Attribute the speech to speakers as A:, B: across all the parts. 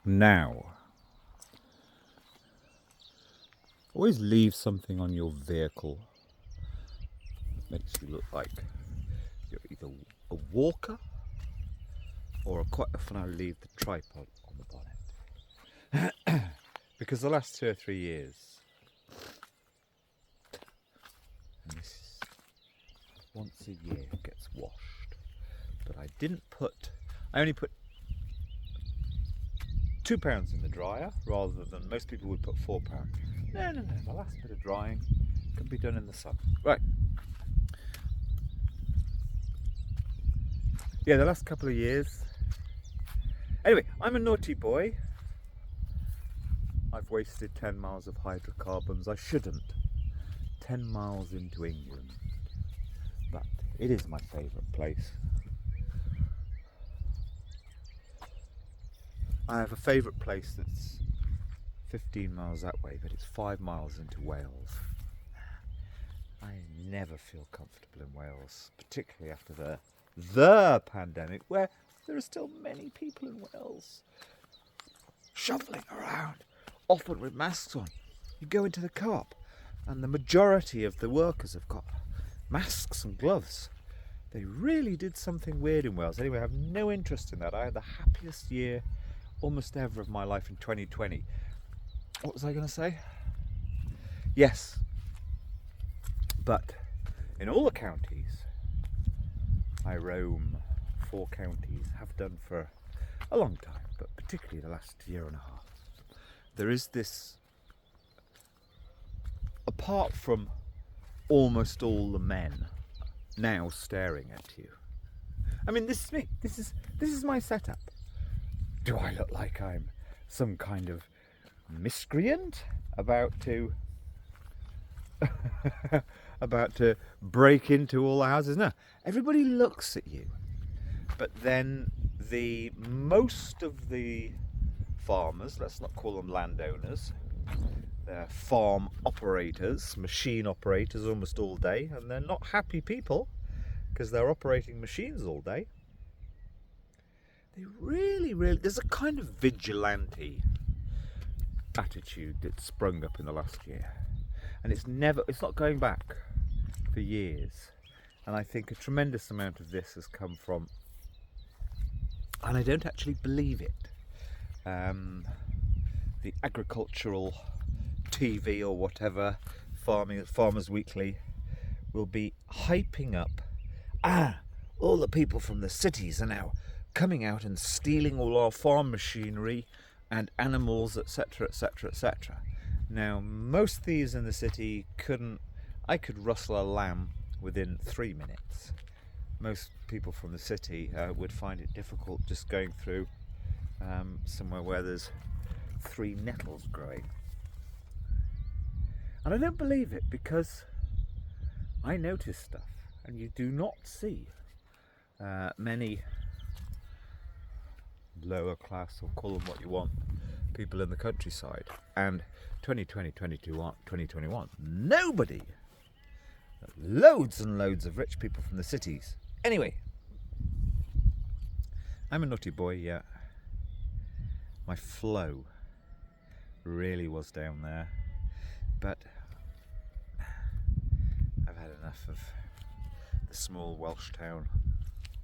A: Now, always leave something on your vehicle that makes you look like you're either a walker or quite often I leave the tripod on the bonnet. Because the last 2 or 3 years, and this is once a year gets washed, but I only put £2 in the dryer rather than most people would put £4. No, the last bit of drying can be done in the sun. Right. Yeah, the last couple of years. Anyway, I'm a naughty boy. I've wasted 10 miles of hydrocarbons. I shouldn't. 10 miles into England. But it is my favourite place. I have a favourite place that's 15 miles that way, but it's 5 miles into Wales. I never feel comfortable in Wales, particularly after the pandemic, where there are still many people in Wales shuffling around, often with masks on. You go into the co-op and the majority of the workers have got masks and gloves. They really did something weird in Wales. Anyway, I have no interest in that. I had the happiest year almost ever of my life in 2020. What was I going to say? Yes. But in all the counties, I roam 4 counties, have done for a long time, but particularly the last year and a half. There is this, apart from almost all the men now staring at you. I mean, this is me. This is my setup. Do I look like I'm some kind of miscreant about to break into all the houses? No, everybody looks at you. But then most of the farmers, let's not call them landowners, they're farm operators, machine operators almost all day, and they're not happy people because they're operating machines all day. They really, there's a kind of vigilante attitude that sprung up in the last year, and it's not going back for years. And I think a tremendous amount of this has come from, and I don't actually believe it, the agricultural TV or whatever, Farmers Weekly, will be hyping up, all the people from the cities are now coming out and stealing all our farm machinery and animals, etc, etc, etc. Now, most thieves in the city I could rustle a lamb within 3 minutes. Most people from the city would find it difficult just going through somewhere where there's 3 nettles growing. And I don't believe it because I notice stuff, and you do not see many lower class, or call them what you want, people in the countryside. And 2020, 2021, nobody. Loads and loads of rich people from the cities. Anyway, I'm a naughty boy, yeah. My flow really was down there, but I've had enough of the small Welsh town,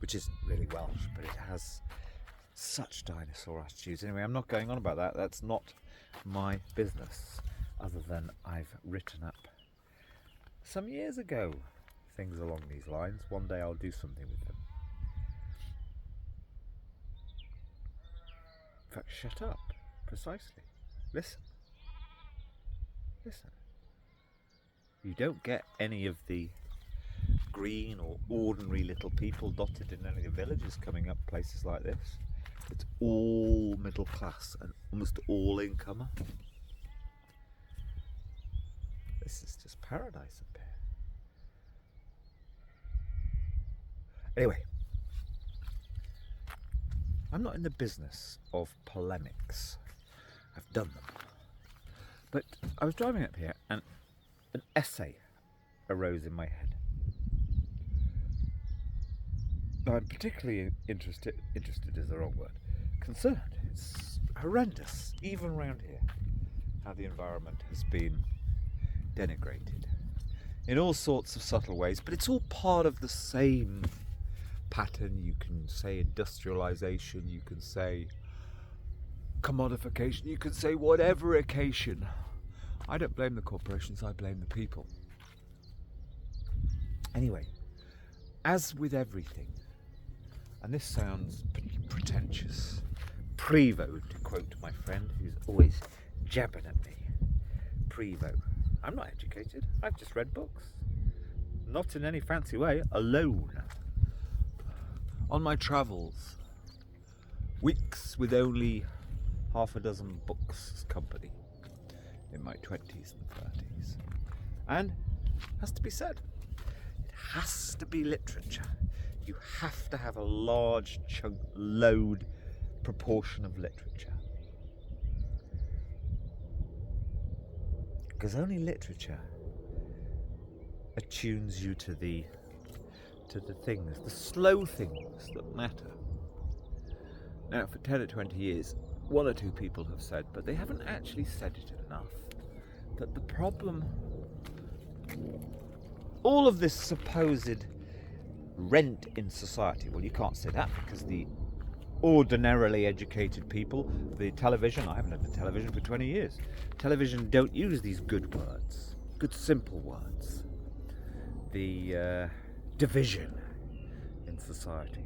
A: which isn't really Welsh, but it has such dinosaur attitudes. Anyway, I'm not going on about that. That's not my business, other than I've written up some years ago things along these lines. One day I'll do something with them. In fact, shut up. Precisely. Listen. You don't get any of the green or ordinary little people dotted in any of the villages coming up places like this. It's all middle class and almost all incomer. This is just paradise up here. Anyway, I'm not in the business of polemics. I've done them. But I was driving up here and an essay arose in my head. Now, I'm particularly interested is the wrong word. Concerned. horrendous, even around here, how the environment has been denigrated in all sorts of subtle ways, but it's all part of the same pattern. You can say industrialization, you can say commodification, you can say whatever occasion. I don't blame the corporations, I blame the people. Anyway, as with everything, and this sounds pretty pretentious, Prevost, to quote my friend who's always jabbing at me. Prevost. I'm not educated, I've just read books. Not in any fancy way, alone. On my travels, weeks with only half a dozen books as company in my 20s and 30s. And, has to be said, it has to be literature. You have to have a large chunk, load, proportion of literature. Because only literature attunes you to the things, the slow things that matter. Now, for 10 or 20 years, one or two people have said, but they haven't actually said it enough, that the problem, all of this supposed rent in society, well, you can't say that because the ordinarily educated people, the television, I haven't had the television for 20 years, television don't use these good words, good simple words. The division in society.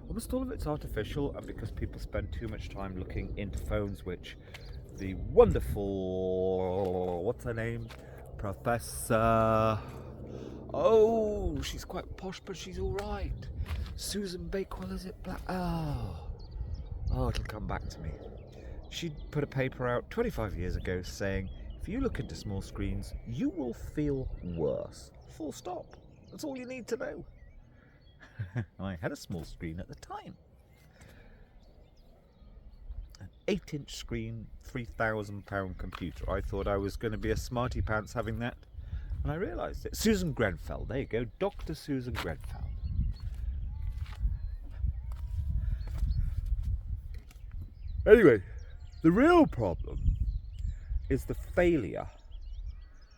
A: Almost all of it's artificial, and because people spend too much time looking into phones, which the wonderful, what's her name? Professor, oh, she's quite posh, but she's alright. Susan Bakewell, is it? Oh, it'll come back to me. She put a paper out 25 years ago saying, if you look into small screens, you will feel worse. Full stop. That's all you need to know. I had a small screen at the time. An 8-inch screen, £3,000 computer. I thought I was going to be a smarty pants having that, and I realised it. Susan Grenfell, there you go, Dr. Susan Grenfell. Anyway, the real problem is the failure.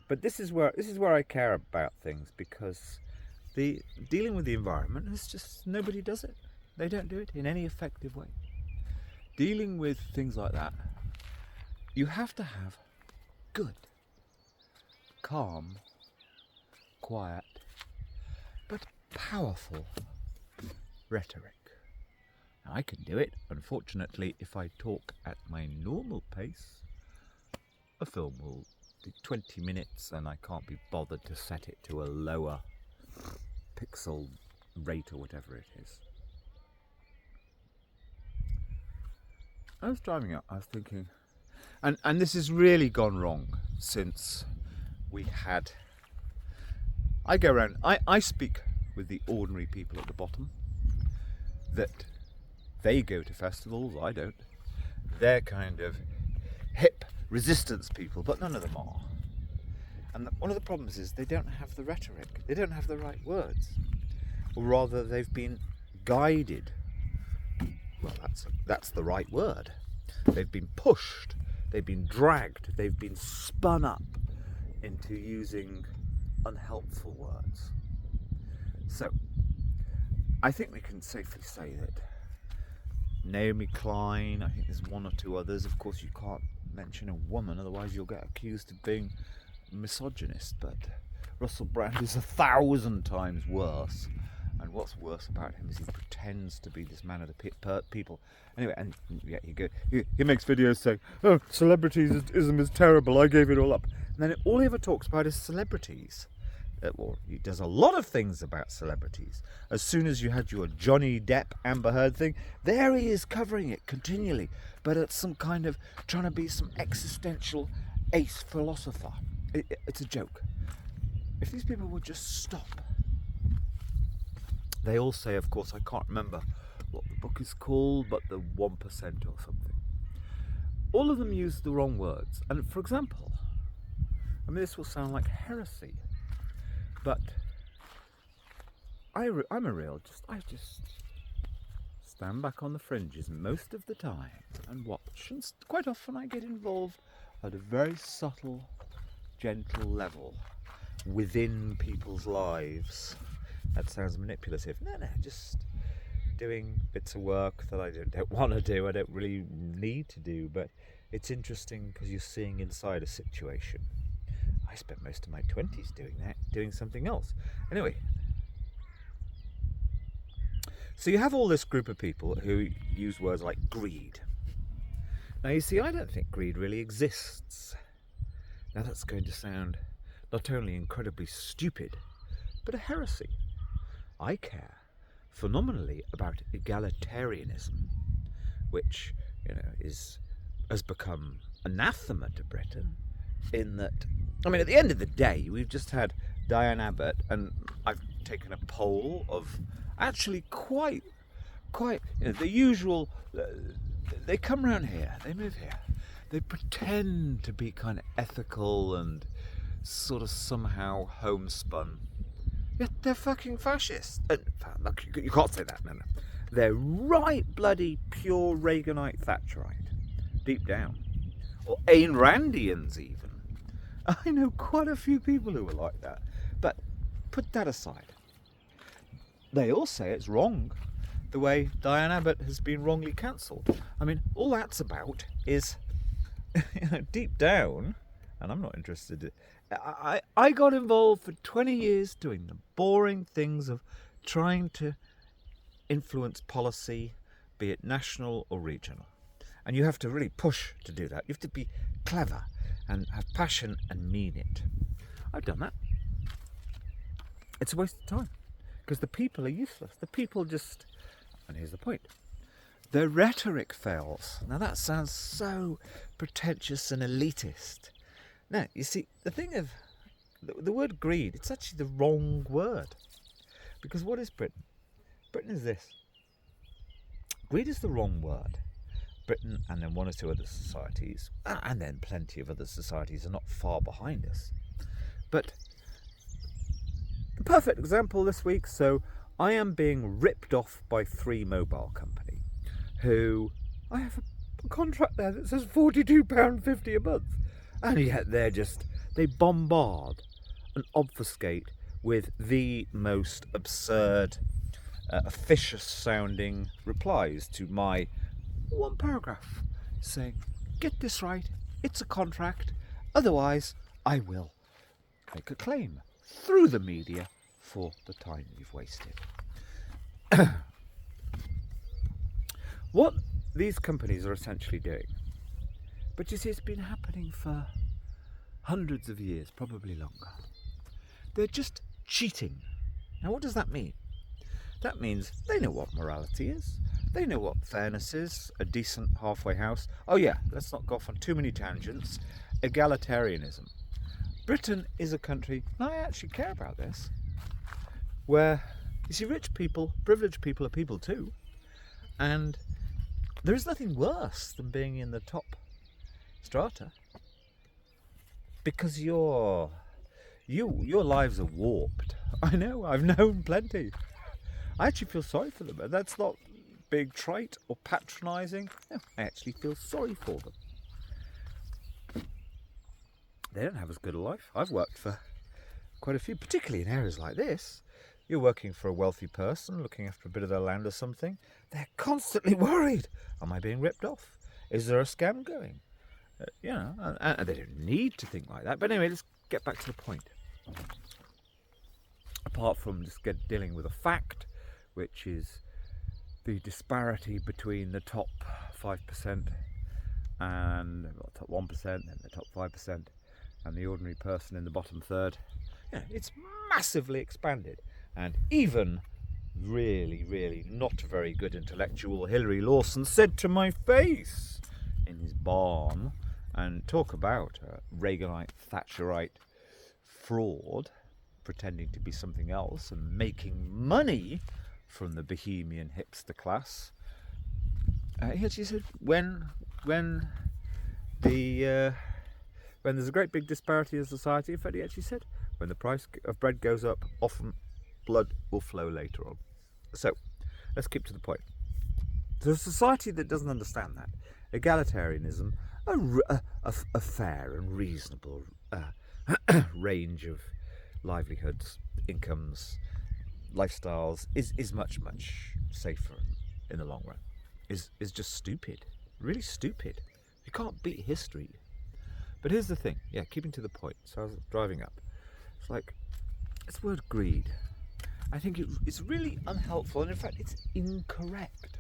A: But this is where I care about things, because the dealing with the environment is just, nobody does it. They don't do it in any effective way. Dealing with things like that, you have to have good, calm, quiet, but powerful rhetoric. Now, I can do it. Unfortunately, if I talk at my normal pace, a film will be 20 minutes and I can't be bothered to set it to a lower pixel rate or whatever it is. I was driving up, I was thinking, and this has really gone wrong since we had, I go around, I speak with the ordinary people at the bottom, that they go to festivals, I don't. They're kind of hip resistance people, but none of them are. And one of the problems is they don't have the rhetoric, they don't have the right words, or rather they've been guided. Well, that's the right word. They've been pushed, they've been dragged, they've been spun up into using unhelpful words. So, I think we can safely say that Naomi Klein, I think there's one or two others, of course you can't mention a woman, otherwise you'll get accused of being misogynist, but Russell Brand is 1,000 times worse. And what's worse about him is he pretends to be this man of the people. Anyway, and yeah, he makes videos saying, oh, celebrityism is terrible, I gave it all up. And then all he ever talks about is celebrities. Well, he does a lot of things about celebrities. As soon as you had your Johnny Depp, Amber Heard thing, there he is covering it continually. But it's some kind of trying to be some existential ace philosopher. It's a joke. If these people would just stop. They all say, of course, I can't remember what the book is called, but the 1% or something. All of them use the wrong words. And for example, I mean, this will sound like heresy, but I just stand stand back on the fringes most of the time and watch, and quite often I get involved at a very subtle, gentle level within people's lives. That sounds manipulative. No, just doing bits of work that I don't want to do, I don't really need to do, but it's interesting because you're seeing inside a situation. I spent most of my 20s doing that, doing something else. Anyway, so you have all this group of people who use words like greed. Now you see, I don't think greed really exists. Now that's going to sound not only incredibly stupid, but a heresy. I care phenomenally about egalitarianism, which, has become anathema to Britain, in that, at the end of the day, we've just had Diane Abbott, and I've taken a poll of actually quite, the usual, they come around here, they move here, they pretend to be kind of ethical and sort of somehow homespun. Yet they're fucking fascists. Look, you can't say that, no. They're right bloody pure Reaganite Thatcherite, deep down. Or Ayn Randians even. I know quite a few people who are like that. But put that aside. They all say it's wrong, the way Diane Abbott has been wrongly cancelled. All that's about is, deep down, and I'm not interested. I got involved for 20 years doing the boring things of trying to influence policy, be it national or regional. And you have to really push to do that. You have to be clever and have passion and mean it. I've done that. It's a waste of time because the people are useless. The people just, and here's the point, their rhetoric fails. Now that sounds so pretentious and elitist. Now, you see, the thing of the word greed, it's actually the wrong word. Because what is Britain? Britain is this. Greed is the wrong word. Britain and then one or two other societies, and then plenty of other societies are not far behind us. But the perfect example this week, so I am being ripped off by Three Mobile Company, who, I have a contract there that says £42.50 a month. And yet they bombard and obfuscate with the most absurd, officious sounding replies to my one paragraph saying, get this right, it's a contract, otherwise I will make a claim through the media for the time you've wasted. What these companies are essentially doing, but you see, it's been happening for hundreds of years, probably longer. They're just cheating. Now, what does that mean? That means they know what morality is. They know what fairness is, a decent halfway house. Oh yeah, let's not go off on too many tangents. Egalitarianism. Britain is a country, and I actually care about this, where, you see, rich people, privileged people are people too. And there is nothing worse than being in the top strata, because your lives are warped. I know, I've known plenty. I actually feel sorry for them, and that's not being trite or patronising. No, I actually feel sorry for them. They don't have as good a life. I've worked for quite a few, particularly in areas like this. You're working for a wealthy person, looking after a bit of their land or something. They're constantly worried. Am I being ripped off? Is there a scam going? And they don't need to think like that. But anyway, let's get back to the point. Apart from just dealing with a fact, which is the disparity between the top 5% and top 1% and the top 5% and the ordinary person in the bottom third. It's massively expanded. And even really, really not very good intellectual Hilary Lawson said to my face in his barn, and talk about Reaganite, Thatcherite fraud, pretending to be something else and making money from the bohemian hipster class. He actually said when there's a great big disparity in society, in fact he actually said, when the price of bread goes up, often blood will flow later on. So let's keep to the point. So a society that doesn't understand that, egalitarianism, a fair and reasonable range of livelihoods, incomes, lifestyles is much, much safer in the long run, is just stupid, really stupid. You can't beat history. But here's the thing, keeping to the point. So I was driving up. It's like, this word greed, I think it's really unhelpful, and in fact it's incorrect.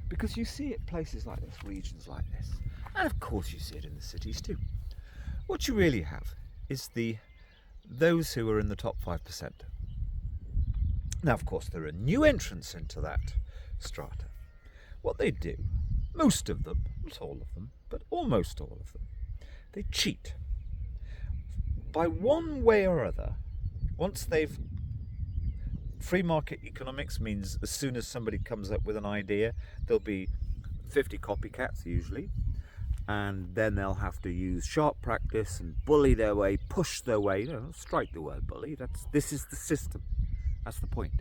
A: Because you see it places like this, regions like this, and of course you see it in the cities too. What you really have is those who are in the top 5%. Now, of course, there are new entrants into that strata. What they do, most of them, not all of them, but almost all of them, they cheat. By one way or other, once they've... Free market economics means as soon as somebody comes up with an idea, there'll be 50 copycats usually, and then they'll have to use sharp practice and bully their way, push their way, strike the word bully. This is the system. That's the point.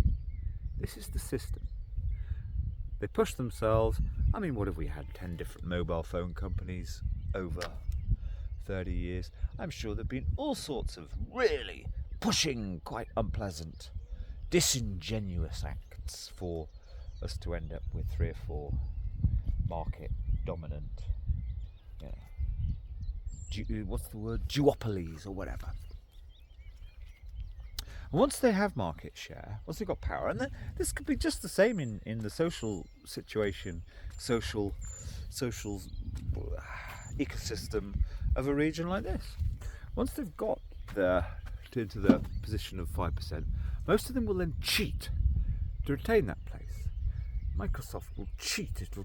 A: This is the system. They push themselves. I mean, what have we had? 10 different mobile phone companies over 30 years. I'm sure there have been all sorts of really pushing, quite unpleasant, disingenuous acts for us to end up with 3 or 4 market dominant, what's the word, duopolies or whatever. And once they have market share, once they've got power, and this could be just the same in the social situation, social ecosystem of a region like this. Once they've got into the position of 5%, most of them will then cheat to retain that place. Microsoft will cheat. It'll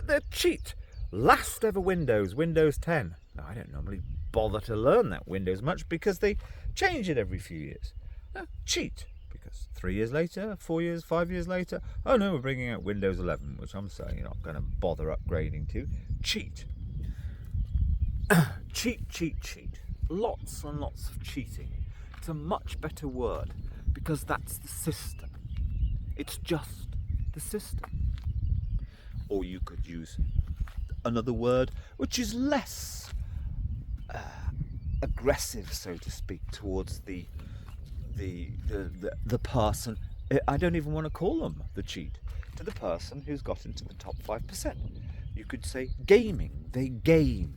A: they'll cheat. Last ever Windows 10. Now, I don't normally bother to learn that Windows much because they change it every few years. Cheat, because 3 years later, 4 years, 5 years later, oh no, we're bringing out Windows 11, which I'm saying you're not going to bother upgrading to. Cheat. Cheat. Lots and lots of cheating. It's a much better word, because that's the system. It's just the system. Or you could use another word which is less aggressive, so to speak, towards the person. I don't even want to call them the cheat. To the person who's got into the top 5%. You could say gaming. They game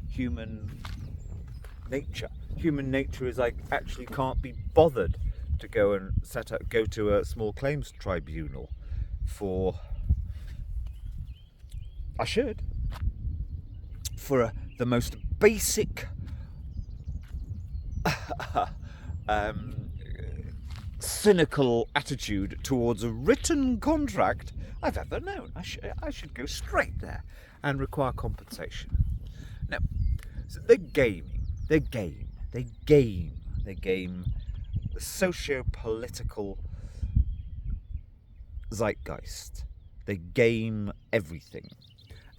A: human nature. Human nature is like actually can't be bothered to go to a small claims tribunal for... I should. For the most basic cynical attitude towards a written contract I've ever known. I should go straight there and require compensation. Now, so they're gaming. They game the socio-political zeitgeist. They game everything.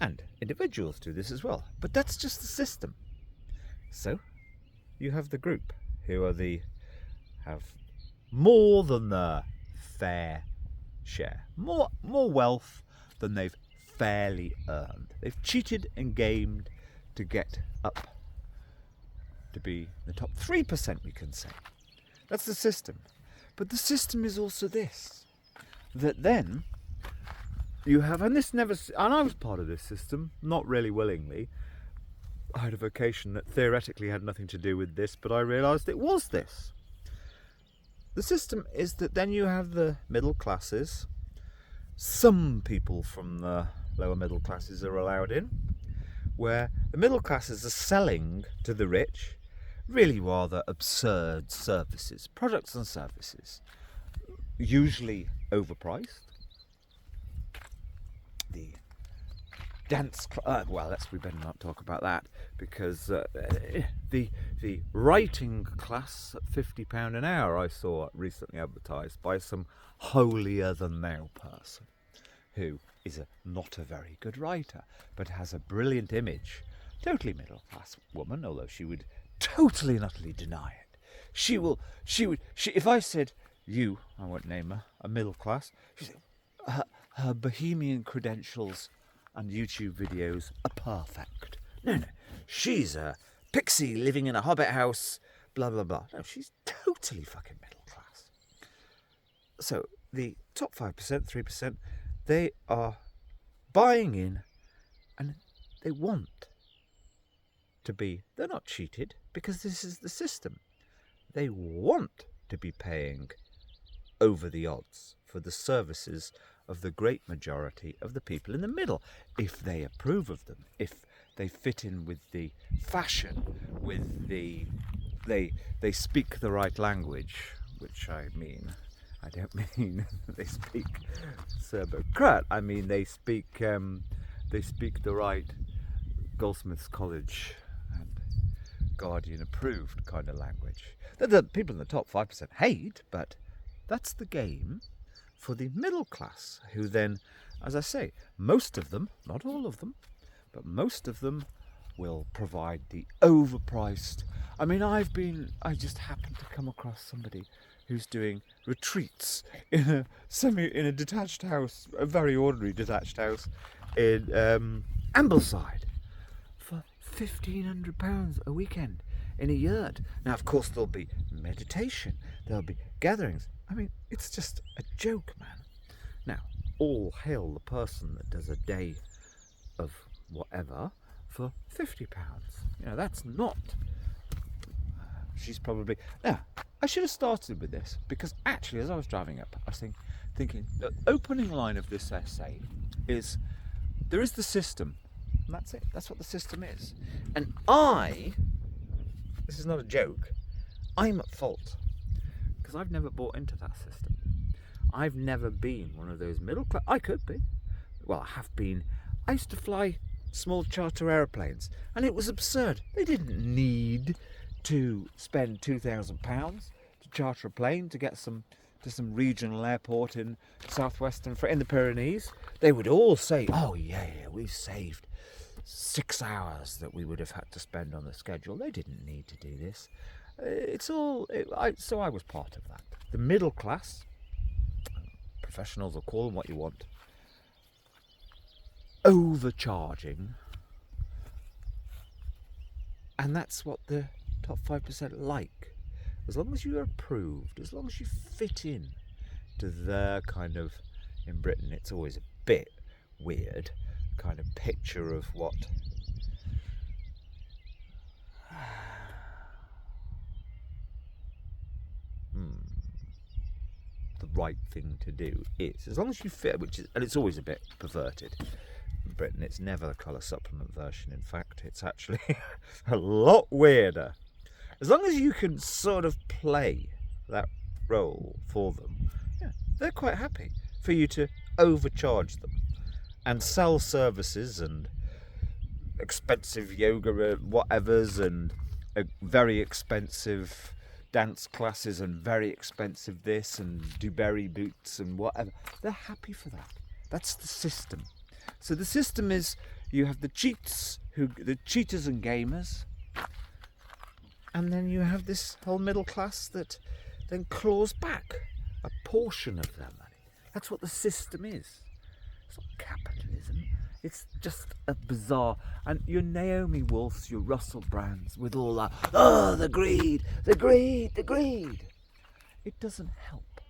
A: And individuals do this as well. But that's just the system. So, you have the group who have more than their fair share. More wealth than they've fairly earned. They've cheated and gamed to get up to be the top 3%, we can say. That's the system. But the system is also this. That then you have, and I was part of this system, not really willingly. I had a vocation that theoretically had nothing to do with this, but I realised it was this. The system is that then you have the middle classes. Some people from the lower middle classes are allowed in, where the middle classes are selling to the rich really rather absurd services, products and services, usually overpriced. The dance we better not talk about that, because the writing class at £50 an hour I saw recently advertised by some holier than thou person who is not a very good writer but has a brilliant image. Totally middle class woman, although she would totally and utterly deny it. She if I said, you, I won't name her, a middle class, she'd say, her bohemian credentials and YouTube videos are perfect. No, she's a pixie living in a hobbit house, blah, blah, blah. No, she's totally fucking middle class. So the top 5%, 3%, they are buying in and they want to be, they're not cheated because this is the system. They want to be paying over the odds for the services of the great majority of the people in the middle, if they approve of them, if they fit in with the fashion, with the they speak the right language, which I don't mean they speak Serbo-Croat. I mean they speak the right Goldsmiths College and Guardian approved kind of language that the people in the top 5% hate, but that's the game for the middle class, who then, as I say, most of them, not all of them, but most of them will provide the overpriced. I mean, I just happened to come across somebody who's doing retreats in a detached house, a very ordinary detached house in Ambleside for £1,500 a weekend in a yurt. Now, of course, there'll be meditation, there'll be gatherings. I mean, it's just a joke, man. Now, all hail the person that does a day of whatever for £50. You know, that's not. She's probably. Now, I should have started with this because actually, as I was driving up, I was thinking the opening line of this essay is there is the system, and that's it. That's what the system is. And this is not a joke, I'm at fault. Because I've never bought into that system. I've never been one of those middle class. I could be. Well, I have been. I used to fly small charter aeroplanes, and it was absurd. They didn't need to spend £2,000 to charter a plane to get to some regional airport in southwestern in the Pyrenees. They would all say, "Oh yeah, we've saved 6 hours that we would have had to spend on the schedule." They didn't need to do this. So I was part of that. The middle class, professionals, or call them what you want, overcharging, and that's what the top 5% like. As long as you're approved, as long as you fit in to their kind of, in Britain it's always a bit weird, kind of picture of what the right thing to do is. As long as you fit, and it's always a bit perverted. In Britain, it's never the colour supplement version. In fact, it's actually a lot weirder. As long as you can sort of play that role for them, yeah, they're quite happy for you to overcharge them and sell services and expensive yoga whatevers and very expensive dance classes and very expensive this and Duberry boots and whatever. They're happy for that. That's the system. So the system is you have the cheaters and gamers, and then you have this whole middle class that then claws back a portion of their money. That's what the system is. It's not capitalism. It's just a bizarre. And your Naomi Wolfs, your Russell Brands, with all that, the greed, the greed, the greed. It doesn't help.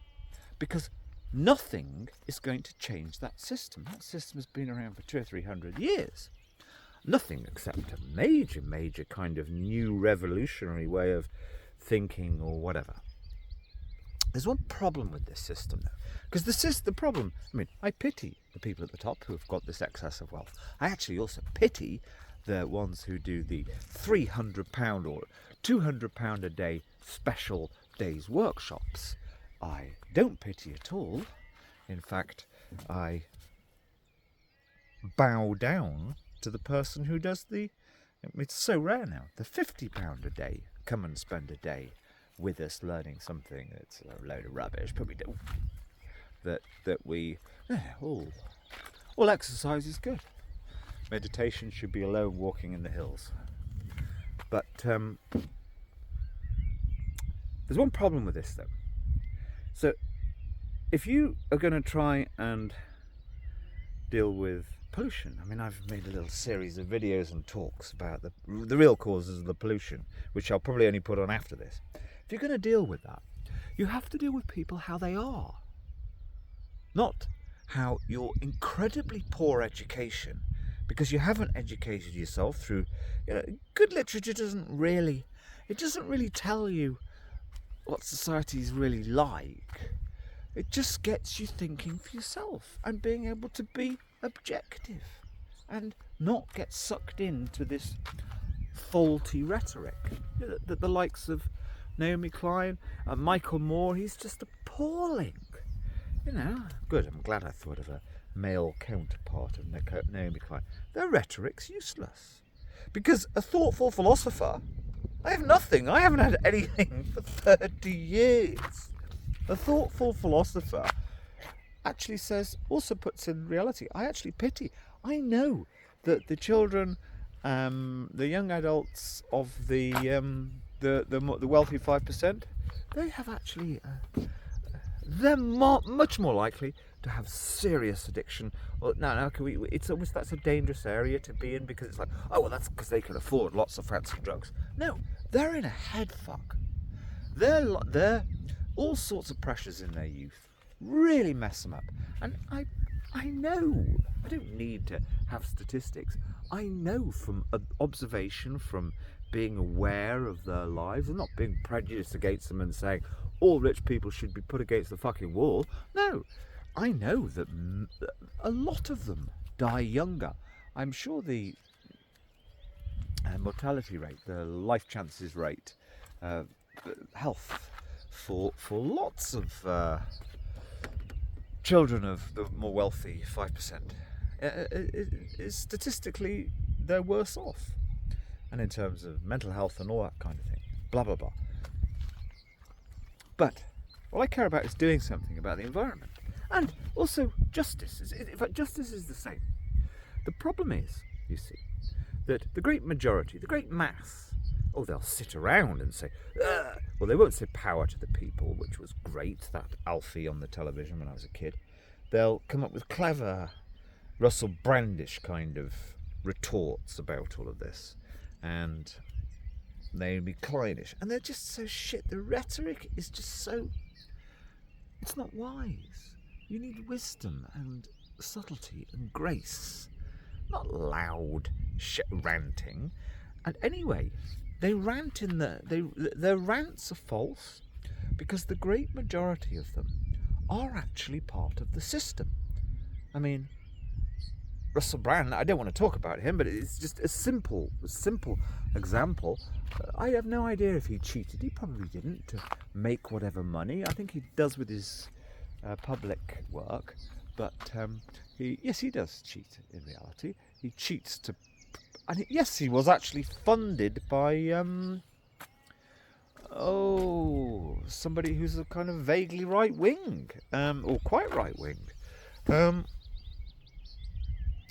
A: Because nothing is going to change that system. That system has been around for 200 or 300 years. Nothing except a major, major kind of new revolutionary way of thinking or whatever. There's one problem with this system, though. Because the problem, I mean, I pity the people at the top who have got this excess of wealth. I actually also pity the ones who do the £300 or £200 a day special days workshops. I don't pity at all. In fact, I bow down to the person who does it's so rare now, the £50 a day, come and spend a day with us learning something that's a load of rubbish, but we do. All exercise is good. Meditation should be alone walking in the hills. But there's one problem with this, though. So if you are going to try and deal with pollution. I mean, I've made a little series of videos and talks about the real causes of the pollution, which I'll probably only put on after this. If you're going to deal with that, you have to deal with people how they are, not how your incredibly poor education, because you haven't educated yourself through, good literature doesn't really tell you what society is really like. It just gets you thinking for yourself and being able to be objective and not get sucked into this faulty rhetoric that the likes of Naomi Klein and Michael Moore, he's just appalling. Good, I'm glad I thought of a male counterpart of Naomi Klein. Their rhetoric's useless. Because a thoughtful philosopher, I haven't had anything for 30 years. A thoughtful philosopher actually also puts in reality, I actually pity. I know that the children, the young adults of the wealthy 5%, they have actually, they're much more likely to have serious addiction. It's almost, that's a dangerous area to be in, because it's like, that's because they can afford lots of fancy drugs. No, they're in a head fuck. They're all sorts of pressures in their youth really mess them up. And I know, I don't need to have statistics. I know from observation, from being aware of their lives and not being prejudiced against them and saying all rich people should be put against the fucking wall. No, I know that a lot of them die younger. I'm sure the mortality rate, the life chances rate, health for lots of children of the more wealthy 5% is statistically they're worse off, and in terms of mental health and all that kind of thing, blah blah blah. But what I care about is doing something about the environment, and also justice. In fact, justice is the same. The problem is, you see, that the great majority, the great mass, they'll sit around and say, ugh. Well, they won't say power to the people, which was great, that Alfie on the television when I was a kid. They'll come up with clever Russell Brandish kind of retorts about all of this, and Naomi Kleinish, and they're just so shit. The rhetoric is just so, it's not wise. You need wisdom and subtlety and grace, not loud shit ranting. And anyway, they rant their rants are false, because the great majority of them are actually part of the system. I mean, Russell Brand, I don't want to talk about him, but it's just a simple example. I have no idea if he cheated. He probably didn't, to make whatever money. I think he does with his public work, but he does cheat in reality. He cheats to, and yes, he was actually funded by somebody who's a kind of vaguely right wing, or quite right wing.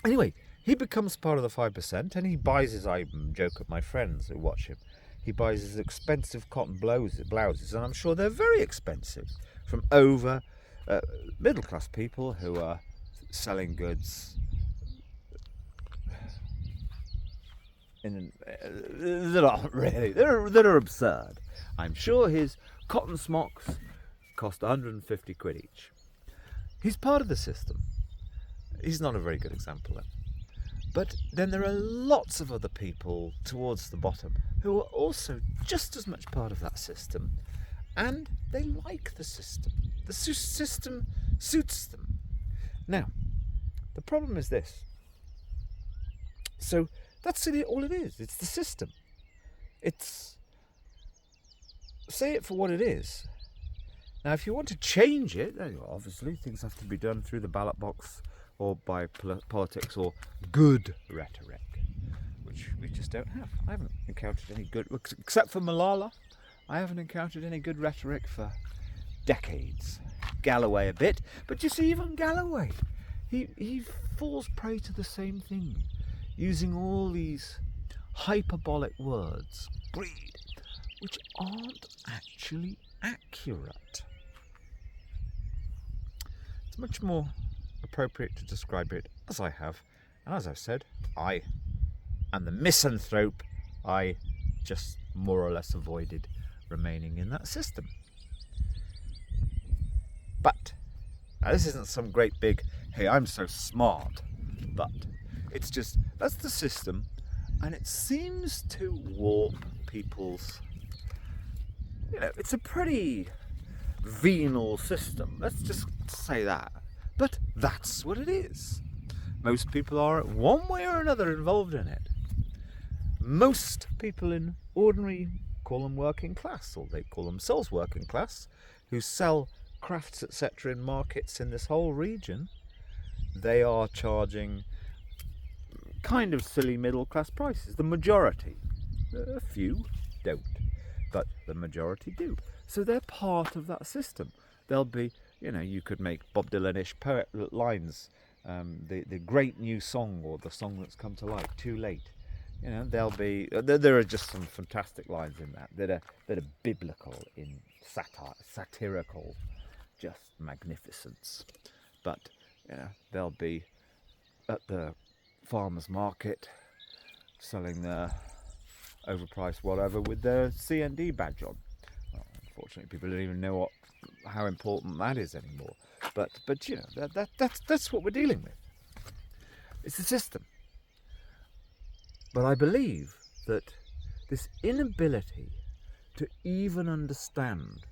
A: Anyway, he becomes part of the 5%, and he buys his, I joke at my friends who watch him, he buys his expensive cotton blouses, and I'm sure they're very expensive, from over middle class people who are selling goods that aren't really, that are absurd. I'm sure his cotton smocks cost 150 quid each. He's part of the system. He's not a very good example then. But then there are lots of other people towards the bottom who are also just as much part of that system, and they like the system. The system suits them. Now, the problem is this. So that's all it is. It's the system. It's, say it for what it is. Now, if you want to change it, obviously things have to be done through the ballot box, or by politics, or good rhetoric, which we just don't have. I haven't encountered any good, except for Malala, I haven't encountered any good rhetoric for decades. Galloway a bit, but you see, even Galloway, he falls prey to the same thing, using all these hyperbolic words, greed, which aren't actually accurate. It's much more appropriate to describe it as I have, and as I've said, I am the misanthrope. I just more or less avoided remaining in that system. But now this isn't some great big, hey, I'm so smart, but it's just, that's the system, and it seems to warp people's, it's a pretty venal system, let's just say that. But that's what it is. Most people are one way or another involved in it. Most people in ordinary, call them working class, or they call themselves working class, who sell crafts, etc. in markets in this whole region, they are charging kind of silly middle class prices. The majority, a few don't, but the majority do. So they're part of that system. They'll be, you could make Bob Dylan-ish poet lines, the great new song, or the song that's come to light too late. There'll be, there are just some fantastic lines in that are biblical in satirical, just magnificence. But they'll be at the farmer's market selling their overpriced whatever with their CND badge on. Well, unfortunately, people don't even know how important that is anymore. But that's what we're dealing with. It's the system. But I believe that this inability to even understand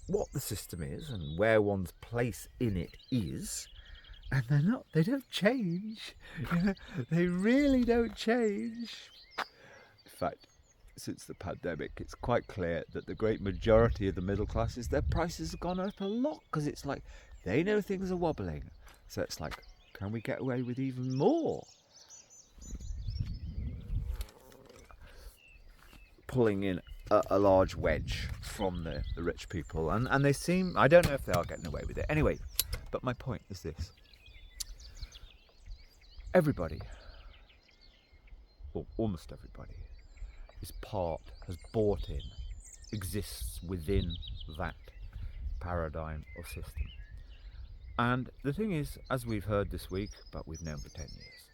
A: what the system is and where one's place in it is, and they don't change. They really don't change. In fact, since the pandemic, it's quite clear that the great majority of the middle classes, their prices have gone up a lot, because it's like they know things are wobbling. So it's like, can we get away with even more? Pulling in a large wedge from the rich people, and they seem, I don't know if they are getting away with it anyway, but my point is this: everybody, or almost everybody, has bought in, exists within that paradigm or system. And the thing is, as we've heard this week, but we've known for 10 years,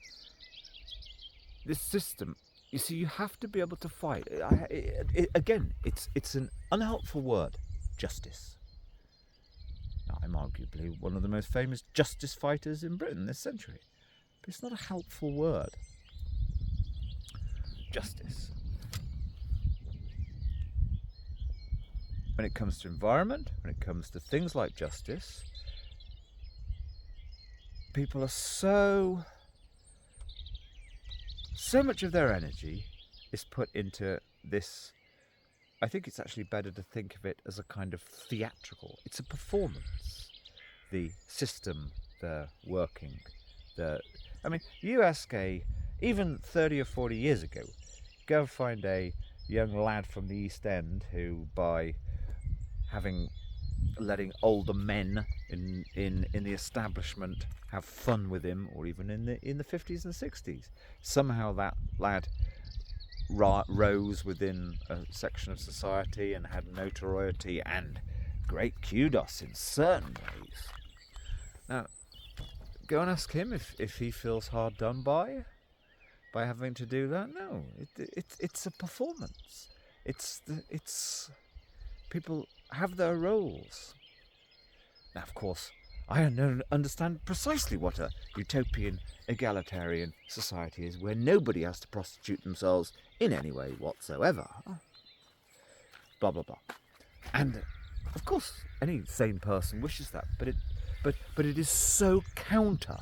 A: this system, you see, you have to be able to fight. Again, it's an unhelpful word, justice. Now, I'm arguably one of the most famous justice fighters in Britain this century. But it's not a helpful word. Justice. When it comes to environment, when it comes to things like justice, people are so much of their energy is put into this. I think it's actually better to think of it as a kind of theatrical. It's a performance. The system, the working, you ask even 30 or 40 years ago, go find a young lad from the East End who, by letting older men in the establishment have fun with him, or even in the 50s and 60s, somehow that lad rose within a section of society and had notoriety and great kudos in certain ways. Now, go and ask him if he feels hard done by having to do that. No, it's a performance. It's people have their roles. Now, of course, I understand precisely what a utopian, egalitarian society is, where nobody has to prostitute themselves in any way whatsoever. Blah, blah, blah. And, of course, any sane person wishes that, but it is so counter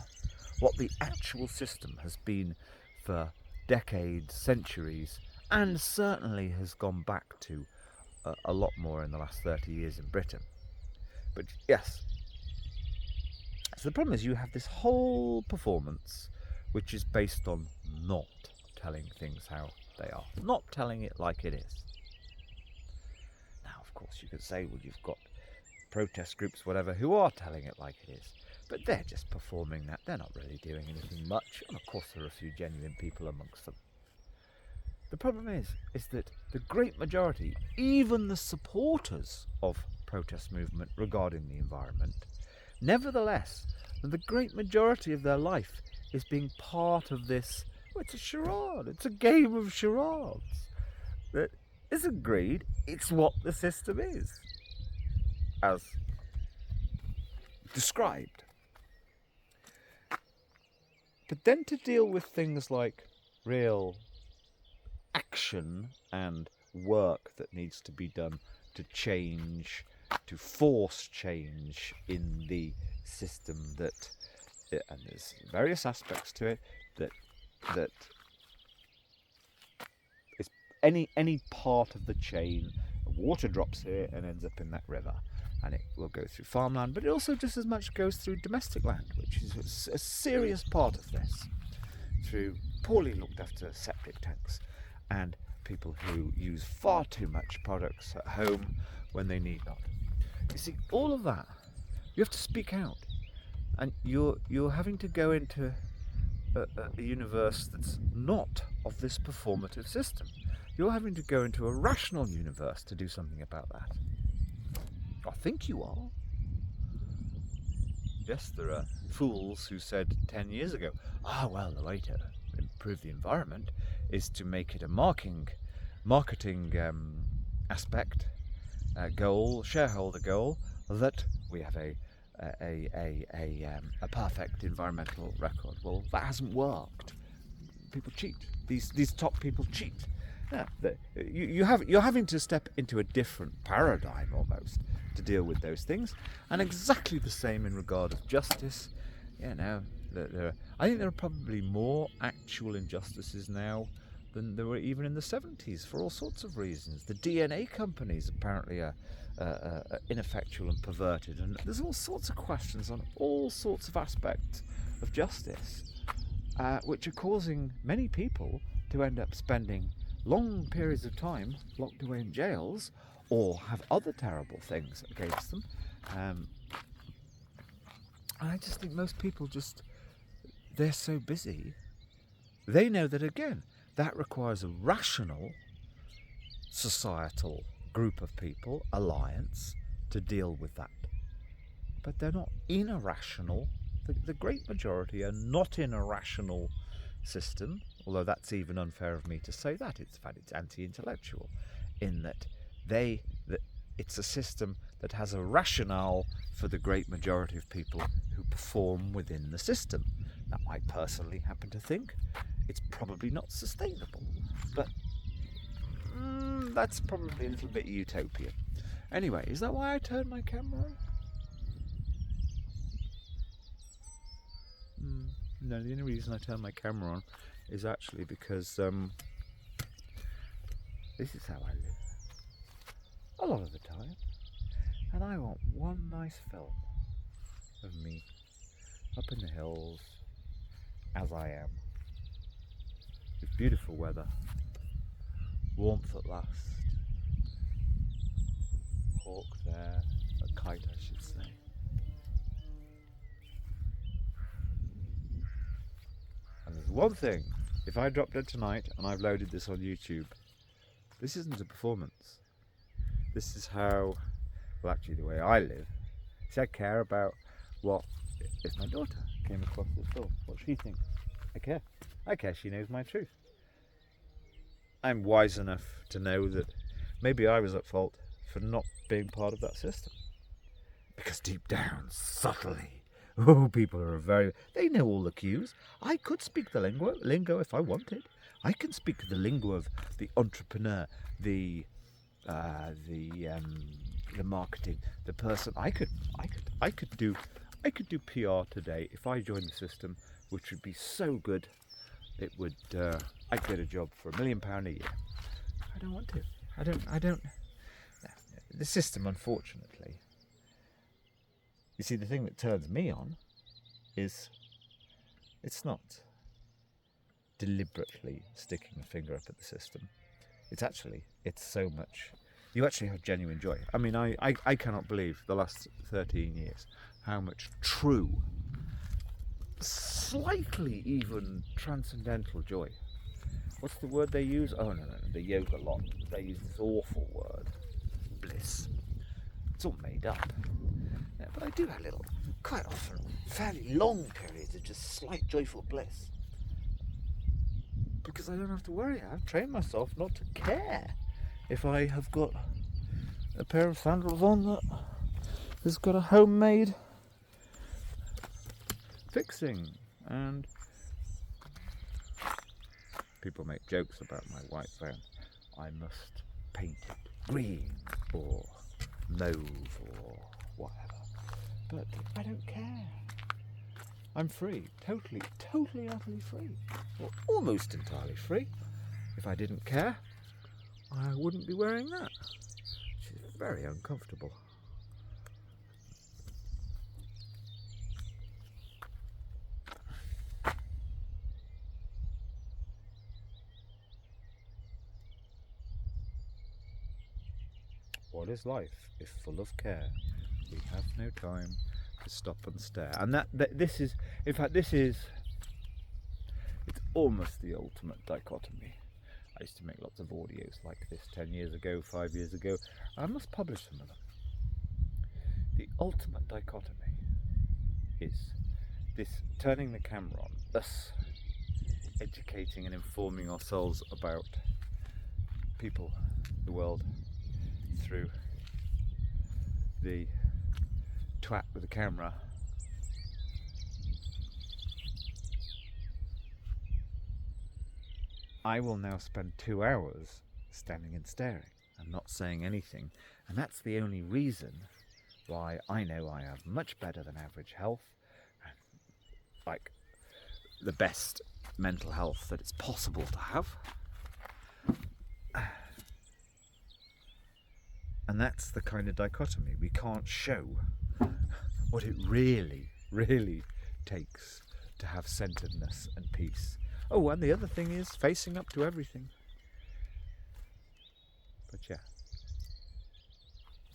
A: what the actual system has been for decades, centuries, and certainly has gone back to a lot more in the last 30 years in Britain. But yes, so the problem is you have this whole performance which is based on not telling things how they are, not telling it like it is. Now, of course, you could say, well, you've got protest groups, whatever, who are telling it like it is, but they're just performing that. They're not really doing anything much, and of course there are a few genuine people amongst them. The problem is that the great majority, even the supporters of protest movement regarding the environment, Nevertheless, the great majority of their life is being part of this. Well, it's a charade. It's a game of charades. That is agreed. It's what the system is, as described. But then to deal with things like real action and work that needs to be done to change, to force change in the system, that, and there's various aspects to it, that is any part of the chain. Water drops here and ends up in that river, and it will go through farmland, but it also just as much goes through domestic land, which is a serious part of this, through poorly looked after septic tanks and people who use far too much products at home when they need not. You see, all of that, you have to speak out, and you're having to go into a universe that's not of this performative system. You're having to go into a rational universe to do something about that. I think you are. Yes, there are fools who said 10 years ago, well, the way to improve the environment is to make it a marketing aspect, goal, shareholder goal, that we have a perfect environmental record. Well, that hasn't worked. People cheat. These top people cheat. Yeah, you're having to step into a different paradigm almost to deal with those things, and exactly the same in regard of justice. I think there are probably more actual injustices now than there were even in the 70s, for all sorts of reasons. The DNA companies apparently are ineffectual and perverted, and there's all sorts of questions on all sorts of aspects of justice, which are causing many people to end up spending long periods of time locked away in jails, or have other terrible things against them. And I just think most people they're so busy. They know that, again, that requires a rational societal group of people, alliance, to deal with that. But they're not in a rational, the great majority are not in a rational system, although that's even unfair of me to say that. In fact, it's anti-intellectual, in that it's a system that has a rationale for the great majority of people who perform within the system. Now, I personally happen to think it's probably not sustainable, but that's probably a little bit utopian. Anyway, is that why I turned my camera on? No, the only reason I turned my camera on is actually because this is how I live a lot of the time, and I want one nice film of me up in the hills as I am, with beautiful weather, warmth at last, hawk there, a kite I should say. And there's one thing, if I dropped it tonight and I've loaded this on YouTube, this isn't a performance. This is how, well, actually the way I live. See, I care about what, if my daughter came across this film, what she thinks. I care. I care she knows my truth. I'm wise enough to know that maybe I was at fault for not being part of that system. Because deep down, subtly, people are they know all the cues. I could speak the lingo if I wanted. I can speak the lingo of the entrepreneur, the marketing, the person. I could do PR today if I joined the system, which would be so good. It would. I'd get a job for £1 million a year. I don't want to. I don't. The system, unfortunately. You see, the thing that turns me on is it's not deliberately sticking a finger up at the system. It's so much. You actually have genuine joy. I mean, I cannot believe the last 13 years how much true, slightly even transcendental joy. What's the word they use? Oh, no, the yoga lot. They use this awful word, bliss. It's all made up. Yeah, but I do have little, quite often, fairly long periods of just slight joyful bliss. Because I don't have to worry. I've trained myself not to care if I have got a pair of sandals on that has got a homemade fixing. And people make jokes about my white van. I must paint it green or mauve or whatever. But I don't care. I'm free, totally, utterly free. Or almost entirely free. If I didn't care, I wouldn't be wearing that. Which is very uncomfortable. What is life if full of care? We have no time to stop and stare. And this is, in fact, it's almost the ultimate dichotomy. I used to make lots of audios like this 10 years ago, 5 years ago. I must publish some of them. The ultimate dichotomy is this turning the camera on, us educating and informing ourselves about people, the world, through the twat with the camera. I will now spend 2 hours standing and staring and not saying anything, and that's the only reason why I know I have much better than average health, and like the best mental health that it's possible to have. And that's the kind of dichotomy. We can't show what it really, really takes to have centeredness and peace. Oh, and the other thing is facing up to everything. But yeah.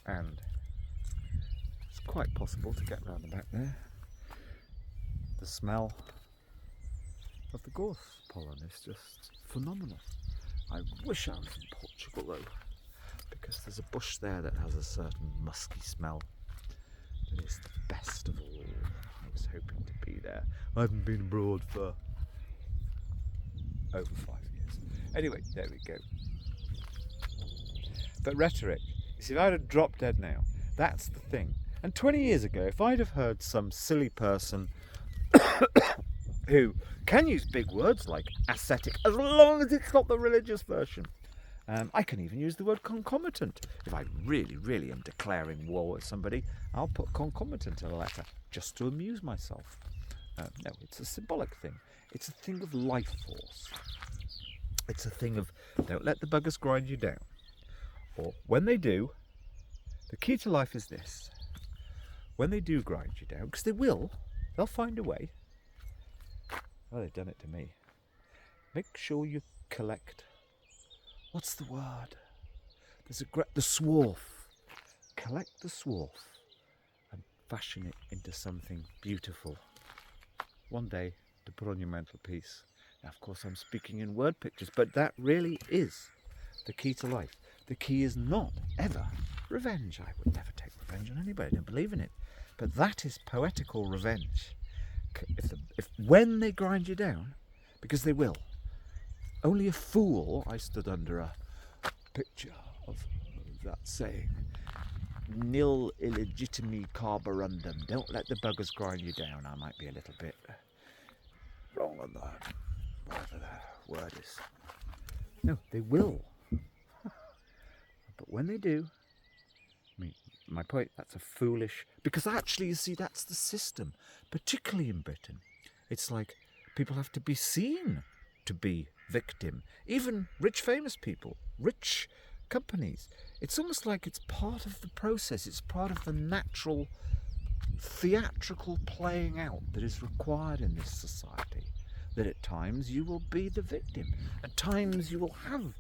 A: And it's quite possible to get round the back there. The smell of the gorse pollen is just phenomenal. I wish I was in Portugal though, because there's a bush there that has a certain musky smell that is the best of all. I was hoping to be there. I haven't been abroad for over 5 years. Anyway, there we go. But rhetoric, you see, if I'd have dropped dead now, that's the thing. And 20 years ago, if I'd have heard some silly person who can use big words like ascetic, as long as it's not the religious version, I can even use the word concomitant. If I really, really am declaring war with somebody, I'll put concomitant in a letter just to amuse myself. No, it's a symbolic thing. It's a thing of life force. It's a thing of don't let the buggers grind you down. Or when they do, the key to life is this. When they do grind you down, because they will, they'll find a way. Oh, they've done it to me. Make sure you collect. What's the word? There's the swarf. Collect the swarf and fashion it into something beautiful. One day to put on your mental piece. Now, of course, I'm speaking in word pictures, but that really is the key to life. The key is not ever revenge. I would never take revenge on anybody. I don't believe in it. But that is poetical revenge. If when they grind you down, because they will. Only a fool. I stood under a picture of that saying. Nil illegitimi carborundum. Don't let the buggers grind you down. I might be a little bit wrong on that. Whatever the word is. No, they will. But when they do, I mean, my point, that's a foolish... Because actually, you see, that's the system, particularly in Britain. It's like people have to be seen to be victim. Even rich, famous people, rich companies. It's almost like it's part of the process. It's part of the natural, theatrical playing out that is required in this society. That at times you will be the victim. At times you will have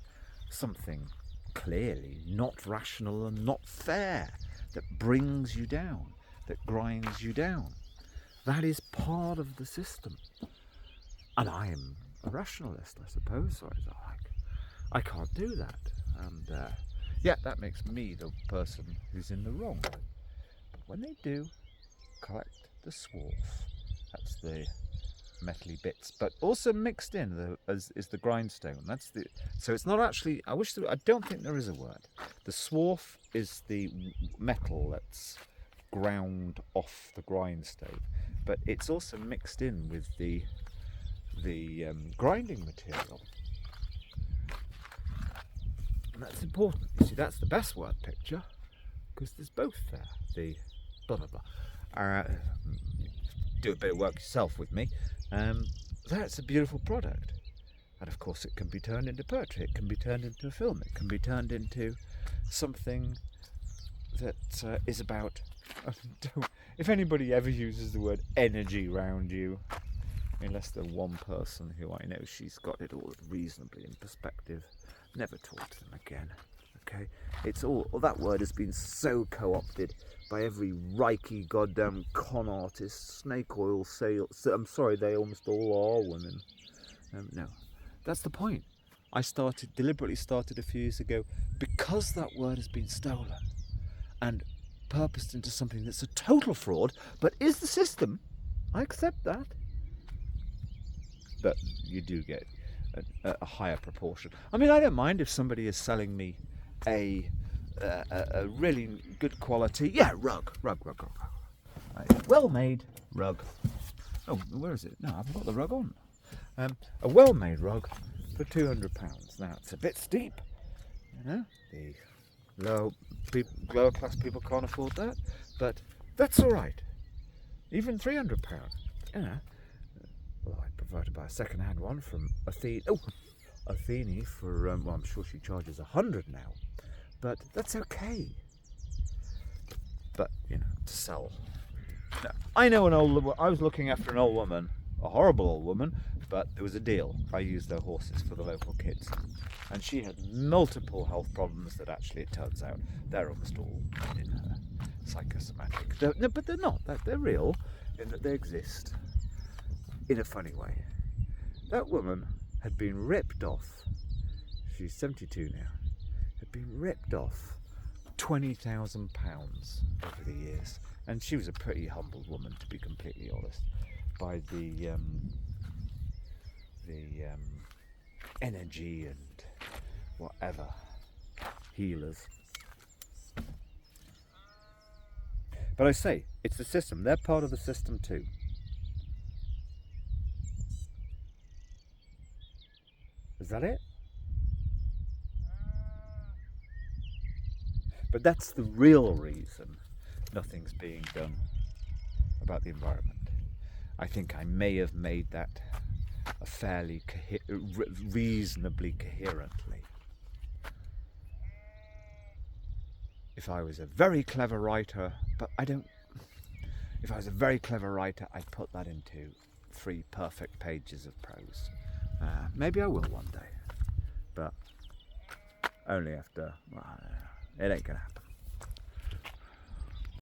A: something clearly not rational and not fair that brings you down, that grinds you down. That is part of the system. And I am a rationalist, I suppose, so I can't do that. And yeah, that makes me the person who's in the wrong. But when they do collect the swarf, that's the metally bits, but also mixed in is the grindstone. So it's not actually, I don't think there is a word. The swarf is the metal that's ground off the grindstone, but it's also mixed in with the grinding material. And that's important. You see, that's the best word picture, because there's both there. The blah blah blah. Do a bit of work yourself with me. That's a beautiful product, and of course it can be turned into poetry, it can be turned into a film, it can be turned into something that is about, if anybody ever uses the word energy round you, unless they're one person who I know, she's got it all reasonably in perspective, never talk to them again. Okay, it's all that word has been so co-opted by every Reiki goddamn con artist, snake oil sale. I'm sorry, they almost all are women. No, that's the point. I deliberately started a few years ago, because that word has been stolen and purposed into something that's a total fraud, but is the system. I accept that. But you do get a higher proportion. I mean, I don't mind if somebody is selling me a really good quality, rug. Well-made rug. Oh, where is it? No, I haven't got the rug on. A well-made rug for £200. Now, it's a bit steep, you know. The lower class people can't afford that, but that's all right. Even £300, you know. Well, I prefer to buy a second-hand one from Athene. Oh, Athene for well, I'm sure she charges 100 now, but that's okay. But you know, to sell. No, I know I was looking after an old woman, a horrible old woman, but there was a deal. I used their horses for the local kids, and she had multiple health problems that actually, it turns out, they're almost all in her psychosomatic. But they're not. They're real in that they exist in a funny way. That woman had been ripped off. She's 72 now. Had been ripped off £20,000 over the years, and she was a pretty humble woman, to be completely honest, by the energy and whatever healers. But I say, it's the system. They're part of the system too. Is that it? But that's the real reason nothing's being done about the environment. I think I may have made that a fairly reasonably coherently. If I was a very clever writer, if I was a very clever writer, I'd put that into 3 perfect pages of prose. Maybe I will one day, but only after, it ain't gonna happen.